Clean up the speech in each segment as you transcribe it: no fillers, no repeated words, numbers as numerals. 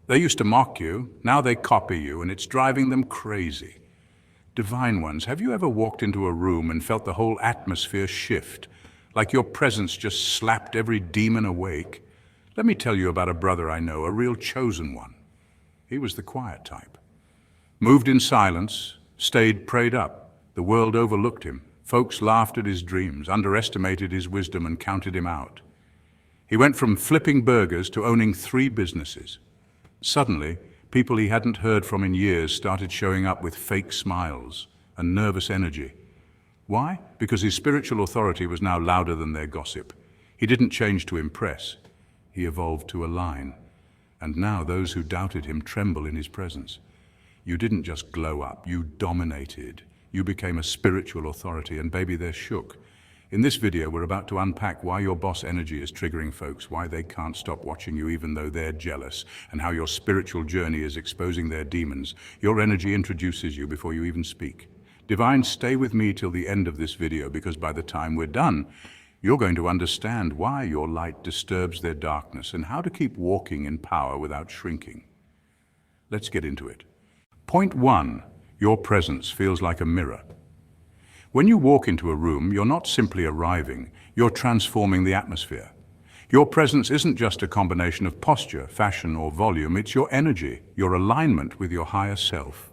They used to mock you, now they copy you, and it's driving them crazy. Divine ones, have you ever walked into a room and felt the whole atmosphere shift, like your presence just slapped every demon awake? Let me tell you about a brother I know, a real chosen one. He was the quiet type. Moved in silence, stayed prayed up. The world overlooked him. Folks laughed at his dreams, underestimated his wisdom, and counted him out. He went from flipping burgers to owning 3 businesses. Suddenly, people he hadn't heard from in years started showing up with fake smiles and nervous energy. Why? Because his spiritual authority was now louder than their gossip. He didn't change to impress. He evolved to align. And now those who doubted him tremble in his presence. You didn't just glow up, you dominated. You became a spiritual authority, and baby, they're shook. In this video, we're about to unpack why your boss energy is triggering folks, why they can't stop watching you even though they're jealous, and how your spiritual journey is exposing their demons. Your energy introduces you before you even speak. Divine, stay with me till the end of this video, because by the time we're done, you're going to understand why your light disturbs their darkness and how to keep walking in power without shrinking. Let's get into it. Point 1. Your presence feels like a mirror. When you walk into a room, you're not simply arriving, you're transforming the atmosphere. Your presence isn't just a combination of posture, fashion, or volume, it's your energy, your alignment with your higher self,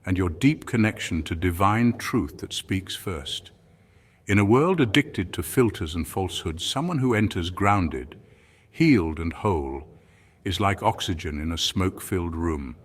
and your deep connection to divine truth that speaks first. In a world addicted to filters and falsehoods, someone who enters grounded, healed and whole, is like oxygen in a smoke-filled room.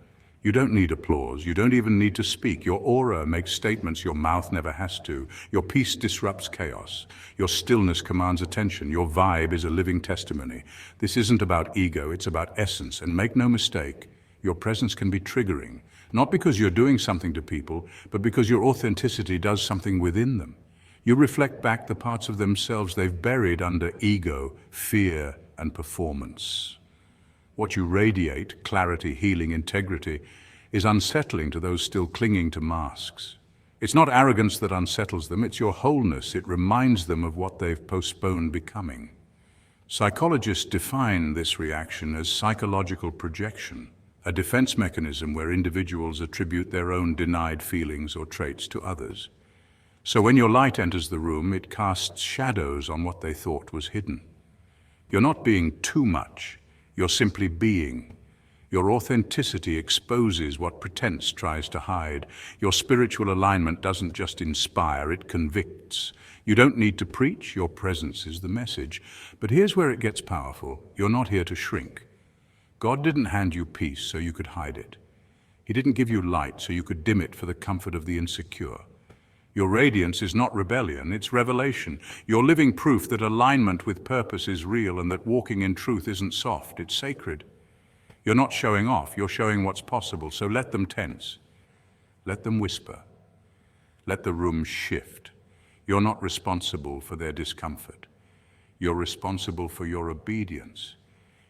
You don't need applause. You don't even need to speak. Your aura makes statements your mouth never has to. Your peace disrupts chaos. Your stillness commands attention. Your vibe is a living testimony. This isn't about ego, it's about essence. And make no mistake, your presence can be triggering. Not because you're doing something to people, but because your authenticity does something within them. You reflect back the parts of themselves they've buried under ego, fear, and performance. What you radiate, clarity, healing, integrity, is unsettling to those still clinging to masks. It's not arrogance that unsettles them, it's your wholeness. It reminds them of what they've postponed becoming. Psychologists define this reaction as psychological projection, a defense mechanism where individuals attribute their own denied feelings or traits to others. So when your light enters the room, it casts shadows on what they thought was hidden. You're not being too much. You're simply being. Your authenticity exposes what pretense tries to hide. Your spiritual alignment doesn't just inspire, it convicts. You don't need to preach, your presence is the message. But here's where it gets powerful. You're not here to shrink. God didn't hand you peace so you could hide it. He didn't give you light so you could dim it for the comfort of the insecure. Your radiance is not rebellion, it's revelation. You're living proof that alignment with purpose is real and that walking in truth isn't soft, it's sacred. You're not showing off, you're showing what's possible, so let them tense. Let them whisper. Let the room shift. You're not responsible for their discomfort. You're responsible for your obedience.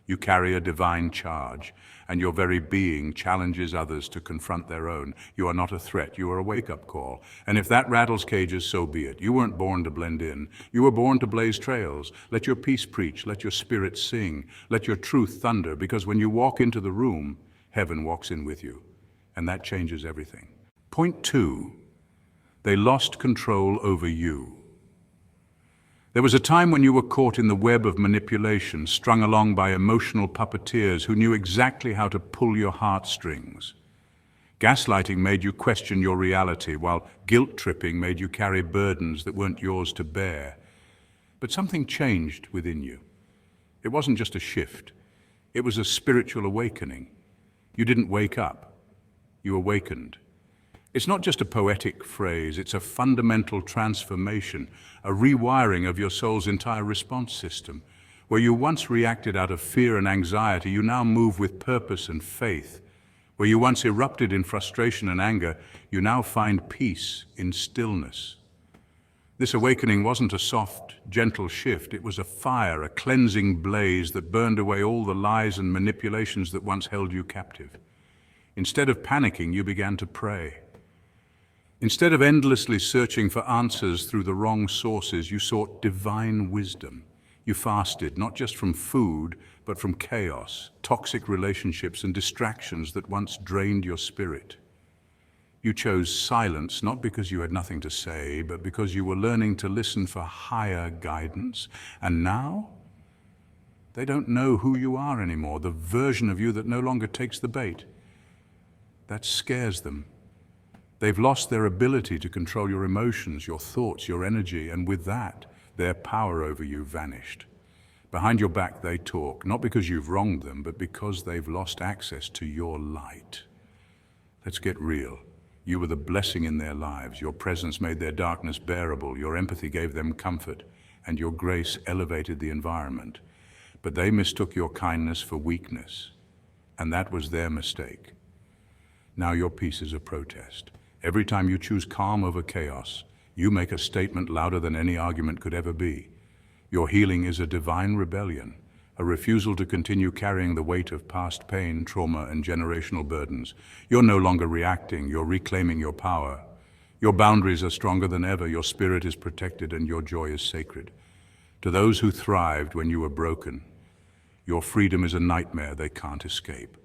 You carry a divine charge, and your very being challenges others to confront their own. You are not a threat, you are a wake-up call. And if that rattles cages, so be it. You weren't born to blend in. You were born to blaze trails. Let your peace preach, let your spirit sing, let your truth thunder, because when you walk into the room, heaven walks in with you. And that changes everything. Point 2. They lost control over you. There was a time when you were caught in the web of manipulation, strung along by emotional puppeteers who knew exactly how to pull your heartstrings. Gaslighting made you question your reality, while guilt-tripping made you carry burdens that weren't yours to bear. But something changed within you. It wasn't just a shift. It was a spiritual awakening. You didn't wake up. You awakened. It's not just a poetic phrase, it's a fundamental transformation, a rewiring of your soul's entire response system. Where you once reacted out of fear and anxiety, you now move with purpose and faith. Where you once erupted in frustration and anger, you now find peace in stillness. This awakening wasn't a soft, gentle shift, it was a fire, a cleansing blaze that burned away all the lies and manipulations that once held you captive. Instead of panicking, you began to pray. Instead of endlessly searching for answers through the wrong sources, you sought divine wisdom. You fasted not just from food, but from chaos, toxic relationships and distractions that once drained your spirit. You chose silence not because you had nothing to say, but because you were learning to listen for higher guidance. And now, they don't know who you are anymore, the version of you that no longer takes the bait. That scares them. They've lost their ability to control your emotions, your thoughts, your energy, and with that, their power over you vanished. Behind your back they talk, not because you've wronged them, but because they've lost access to your light. Let's get real. You were the blessing in their lives. Your presence made their darkness bearable. Your empathy gave them comfort, and your grace elevated the environment. But they mistook your kindness for weakness, and that was their mistake. Now your peace is a protest. Every time you choose calm over chaos, you make a statement louder than any argument could ever be. Your healing is a divine rebellion, a refusal to continue carrying the weight of past pain, trauma, and generational burdens. You're no longer reacting, you're reclaiming your power. Your boundaries are stronger than ever, your spirit is protected, and your joy is sacred. To those who thrived when you were broken, your freedom is a nightmare they can't escape.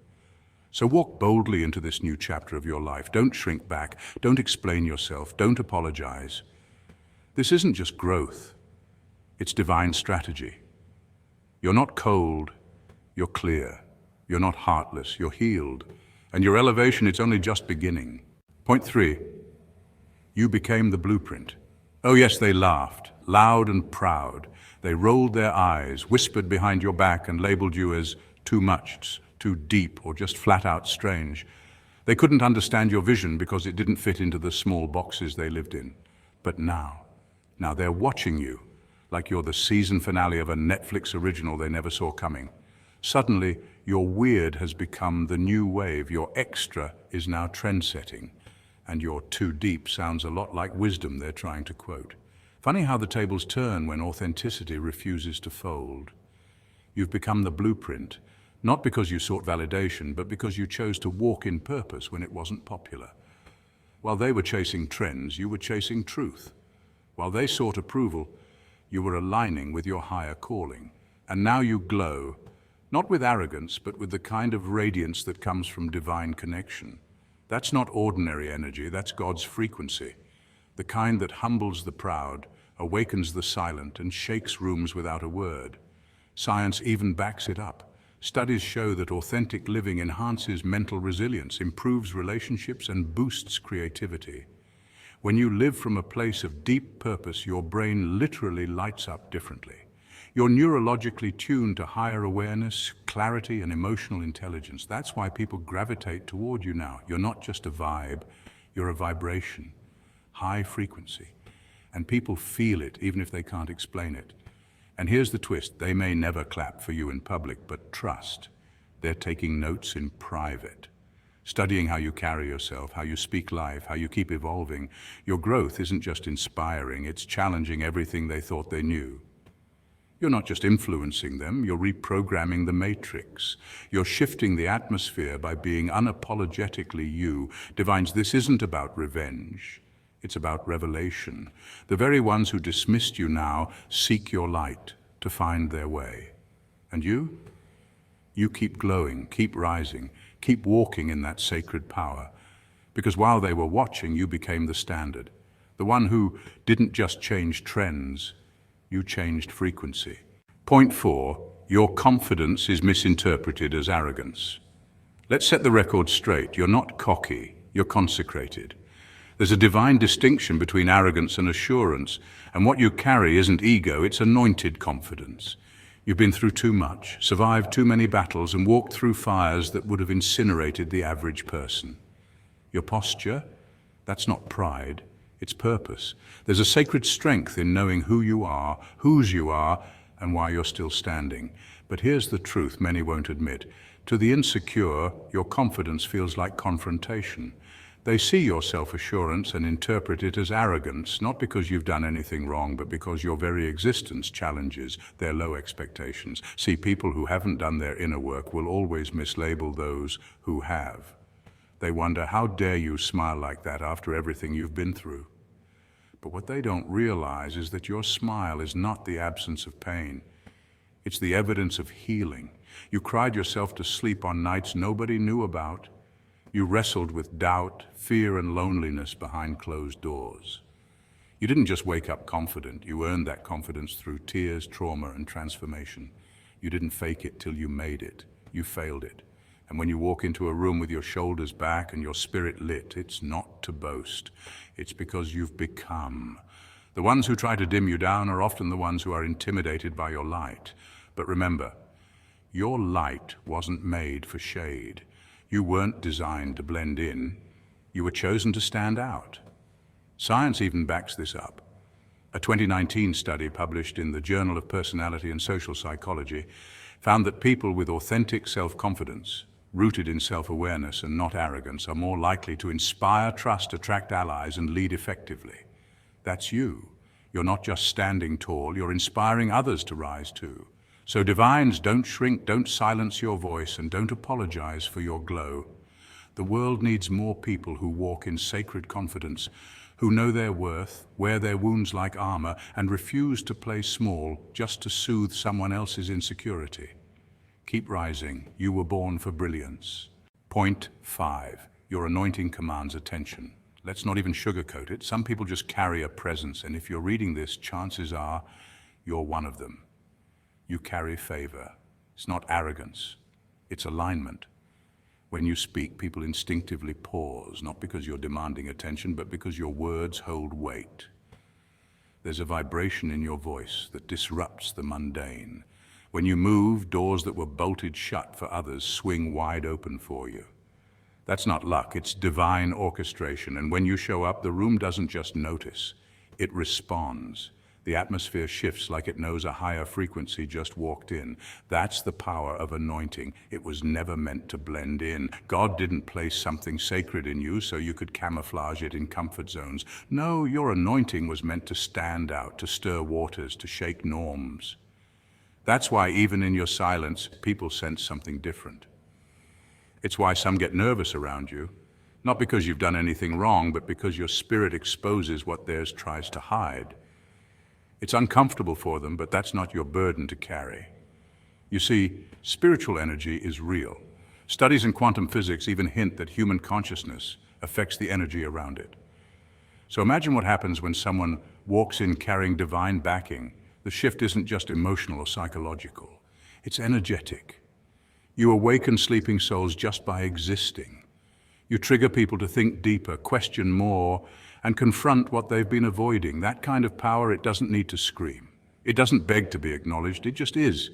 So walk boldly into this new chapter of your life. Don't shrink back. Don't explain yourself. Don't apologize. This isn't just growth. It's divine strategy. You're not cold. You're clear. You're not heartless. You're healed. And your elevation, it's only just beginning. Point 3. You became the blueprint. Oh yes, they laughed, loud and proud. They rolled their eyes, whispered behind your back, and labeled you as too much, too deep, or just flat out strange. They couldn't understand your vision because it didn't fit into the small boxes they lived in. But now they're watching you like you're the season finale of a Netflix original they never saw coming. Suddenly, your weird has become the new wave. Your extra is now trend-setting. And your too deep sounds a lot like wisdom they're trying to quote. Funny how the tables turn when authenticity refuses to fold. You've become the blueprint, not because you sought validation, but because you chose to walk in purpose when it wasn't popular. While they were chasing trends, you were chasing truth. While they sought approval, you were aligning with your higher calling. And now you glow, not with arrogance, but with the kind of radiance that comes from divine connection. That's not ordinary energy, that's God's frequency. The kind that humbles the proud, awakens the silent, and shakes rooms without a word. Science even backs it up. Studies show that authentic living enhances mental resilience, improves relationships, and boosts creativity. When you live from a place of deep purpose, your brain literally lights up differently. You're neurologically tuned to higher awareness, clarity, and emotional intelligence. That's why people gravitate toward you now. You're not just a vibe, you're a vibration, high frequency. And people feel it, even if they can't explain it. And here's the twist, they may never clap for you in public, but trust, they're taking notes in private. Studying how you carry yourself, how you speak life, how you keep evolving. Your growth isn't just inspiring, it's challenging everything they thought they knew. You're not just influencing them, you're reprogramming the matrix. You're shifting the atmosphere by being unapologetically you. Divines, this isn't about revenge. It's about revelation. The very ones who dismissed you now seek your light to find their way. And you? You keep glowing, keep rising, keep walking in that sacred power. Because while they were watching, you became the standard. The one who didn't just change trends, you changed frequency. Point 4, your confidence is misinterpreted as arrogance. Let's set the record straight. You're not cocky, you're consecrated. There's a divine distinction between arrogance and assurance, and what you carry isn't ego, it's anointed confidence. You've been through too much, survived too many battles, and walked through fires that would have incinerated the average person. Your posture, that's not pride, it's purpose. There's a sacred strength in knowing who you are, whose you are, and why you're still standing. But here's the truth many won't admit. To the insecure, your confidence feels like confrontation. They see your self-assurance and interpret it as arrogance, not because you've done anything wrong, but because your very existence challenges their low expectations. See, people who haven't done their inner work will always mislabel those who have. They wonder, how dare you smile like that after everything you've been through? But what they don't realize is that your smile is not the absence of pain. It's the evidence of healing. You cried yourself to sleep on nights nobody knew about. You wrestled with doubt, fear, and loneliness behind closed doors. You didn't just wake up confident, you earned that confidence through tears, trauma, and transformation. You didn't fake it till you made it. You failed it. And when you walk into a room with your shoulders back and your spirit lit, it's not to boast. It's because you've become. The ones who try to dim you down are often the ones who are intimidated by your light. But remember, your light wasn't made for shade. You weren't designed to blend in. You were chosen to stand out. Science even backs this up. A 2019 study published in the Journal of Personality and Social Psychology found that people with authentic self-confidence, rooted in self-awareness and not arrogance, are more likely to inspire trust, attract allies, and lead effectively. That's you. You're not just standing tall, you're inspiring others to rise too. So divines, don't shrink, don't silence your voice, and don't apologize for your glow. The world needs more people who walk in sacred confidence, who know their worth, wear their wounds like armor, and refuse to play small just to soothe someone else's insecurity. Keep rising. You were born for brilliance. Point 5. Your anointing commands attention. Let's not even sugarcoat it. Some people just carry a presence, and if you're reading this, chances are you're one of them. You carry favor. It's not arrogance. It's alignment. When you speak, people instinctively pause, not because you're demanding attention, but because your words hold weight. There's a vibration in your voice that disrupts the mundane. When you move, doors that were bolted shut for others swing wide open for you. That's not luck, it's divine orchestration. And when you show up, the room doesn't just notice, it responds. The atmosphere shifts like it knows a higher frequency just walked in. That's the power of anointing. It was never meant to blend in. God didn't place something sacred in you so you could camouflage it in comfort zones. No, your anointing was meant to stand out, to stir waters, to shake norms. That's why even in your silence, people sense something different. It's why some get nervous around you, not because you've done anything wrong, but because your spirit exposes what theirs tries to hide. It's uncomfortable for them, but that's not your burden to carry. You see, spiritual energy is real. Studies in quantum physics even hint that human consciousness affects the energy around it. So imagine what happens when someone walks in carrying divine backing. The shift isn't just emotional or psychological. It's energetic. You awaken sleeping souls just by existing. You trigger people to think deeper, question more, and confront what they've been avoiding. That kind of power, it doesn't need to scream. It doesn't beg to be acknowledged, it just is.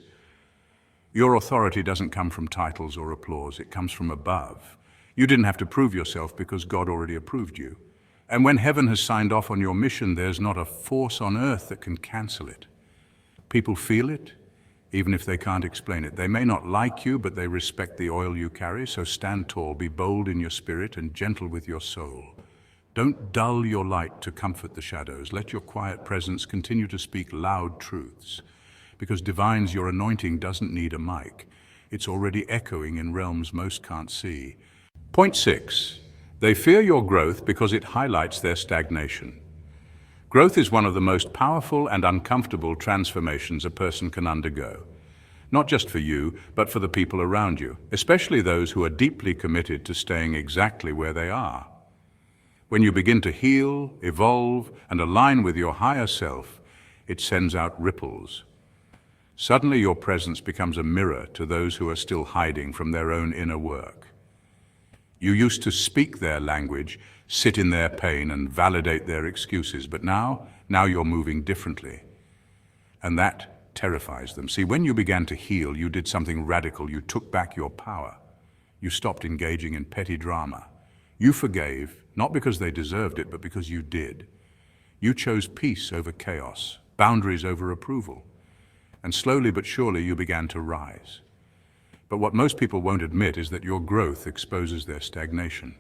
Your authority doesn't come from titles or applause, it comes from above. You didn't have to prove yourself because God already approved you. And when heaven has signed off on your mission, there's not a force on earth that can cancel it. People feel it, even if they can't explain it. They may not like you, but they respect the oil you carry, so stand tall, be bold in your spirit and gentle with your soul. Don't dull your light to comfort the shadows. Let your quiet presence continue to speak loud truths. Because divines, your anointing doesn't need a mic. It's already echoing in realms most can't see. Point 6. They fear your growth because it highlights their stagnation. Growth is one of the most powerful and uncomfortable transformations a person can undergo. Not just for you, but for the people around you, especially those who are deeply committed to staying exactly where they are. When you begin to heal, evolve, and align with your higher self, it sends out ripples. Suddenly your presence becomes a mirror to those who are still hiding from their own inner work. You used to speak their language, sit in their pain, and validate their excuses, but now you're moving differently. And that terrifies them. See, when you began to heal, you did something radical. You took back your power. You stopped engaging in petty drama. You forgave, not because they deserved it, but because you did. You chose peace over chaos, boundaries over approval. And slowly but surely you began to rise. But what most people won't admit is that your growth exposes their stagnation.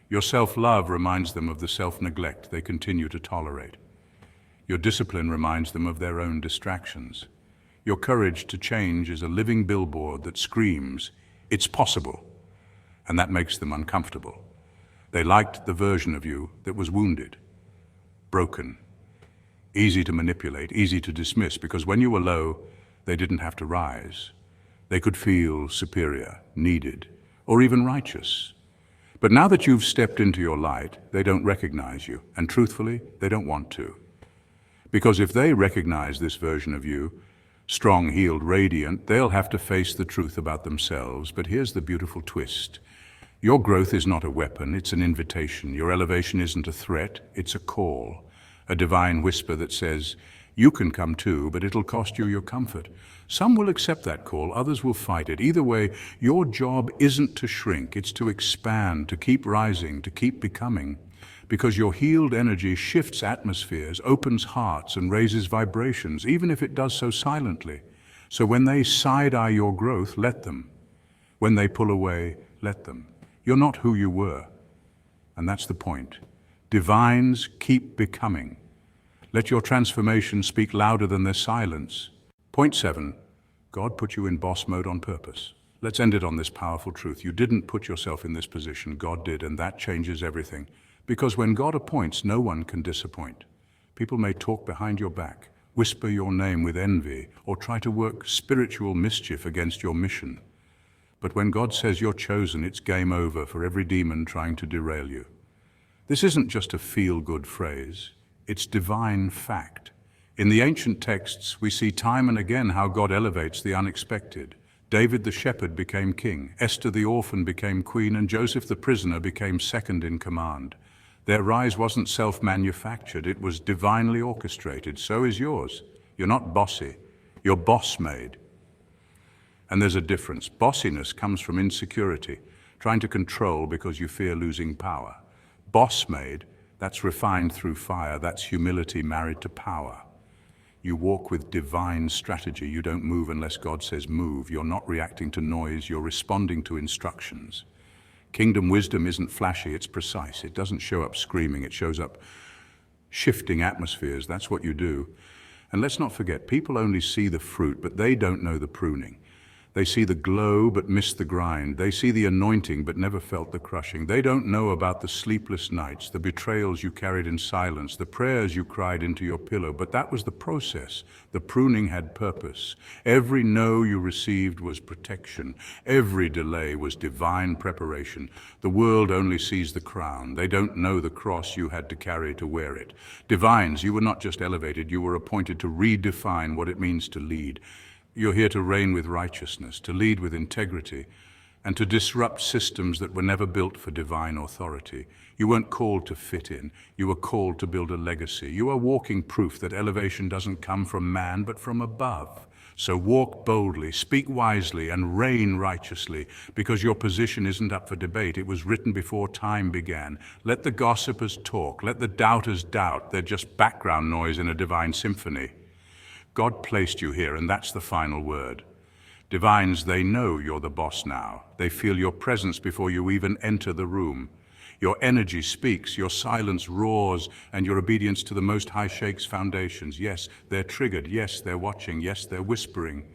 Your self-love reminds them of the self-neglect they continue to tolerate. Your discipline reminds them of their own distractions. Your courage to change is a living billboard that screams, "It's possible," and that makes them uncomfortable. They liked the version of you that was wounded, broken, easy to manipulate, easy to dismiss, because when you were low, They didn't have to rise. They could feel superior, needed, or even righteous. But now that you've stepped into your light, they don't recognize you, and truthfully, they don't want to. Because if they recognize this version of you, strong, healed, radiant, they'll have to face the truth about themselves. But here's the beautiful twist. Your growth is not a weapon, it's an invitation. Your elevation isn't a threat, it's a call. A divine whisper that says, you can come too, but it'll cost you your comfort. Some will accept that call, others will fight it. Either way, your job isn't to shrink, it's to expand, to keep rising, to keep becoming. Because your healed energy shifts atmospheres, opens hearts, and raises vibrations, even if it does so silently. So when they side-eye your growth, let them. When they pull away, let them. You're not who you were. And that's the point. Divines keep becoming. Let your transformation speak louder than their silence. Point 7. God put you in boss mode on purpose. Let's end it on this powerful truth. You didn't put yourself in this position, God did, and that changes everything. Because when God appoints, no one can disappoint. People may talk behind your back, whisper your name with envy, or try to work spiritual mischief against your mission. But when God says you're chosen, it's game over for every demon trying to derail you. This isn't just a feel-good phrase. It's divine fact. In the ancient texts, we see time and again how God elevates the unexpected. David the shepherd became king, Esther the orphan became queen, and Joseph the prisoner became second in command. Their rise wasn't self-manufactured, it was divinely orchestrated. So is yours. You're not bossy, you're boss-made. And there's a difference. Bossiness comes from insecurity, trying to control because you fear losing power. Boss-made, that's refined through fire, that's humility married to power. You walk with divine strategy. You don't move unless God says move. You're not reacting to noise, you're responding to instructions. Kingdom wisdom isn't flashy, it's precise. It doesn't show up screaming, it shows up shifting atmospheres. That's what you do. And let's not forget, people only see the fruit, but they don't know the pruning. They see the glow but miss the grind. They see the anointing but never felt the crushing. They don't know about the sleepless nights, the betrayals you carried in silence, the prayers you cried into your pillow. But that was the process. The pruning had purpose. Every no you received was protection. Every delay was divine preparation. The world only sees the crown. They don't know the cross you had to carry to wear it. Divines, you were not just elevated, you were appointed to redefine what it means to lead. You're here to reign with righteousness, to lead with integrity, and to disrupt systems that were never built for divine authority. You weren't called to fit in. You were called to build a legacy. You are walking proof that elevation doesn't come from man, but from above. So walk boldly, speak wisely, and reign righteously, because your position isn't up for debate. It was written before time began. Let the gossipers talk. Let the doubters doubt. They're just background noise in a divine symphony. God placed you here, and that's the final word. Divines, they know you're the boss now. They feel your presence before you even enter the room. Your energy speaks, your silence roars, and your obedience to the Most High shakes foundations. Yes, they're triggered. Yes, they're watching. Yes, they're whispering.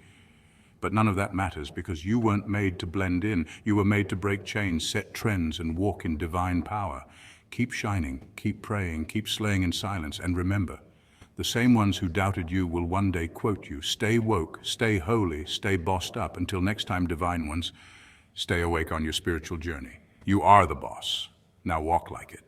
But none of that matters, because you weren't made to blend in. You were made to break chains, set trends, and walk in divine power. Keep shining, keep praying, keep slaying in silence, and remember, the same ones who doubted you will one day quote you. Stay woke, stay holy, stay bossed up. Until next time, divine ones, stay awake on your spiritual journey. You are the boss. Now walk like it.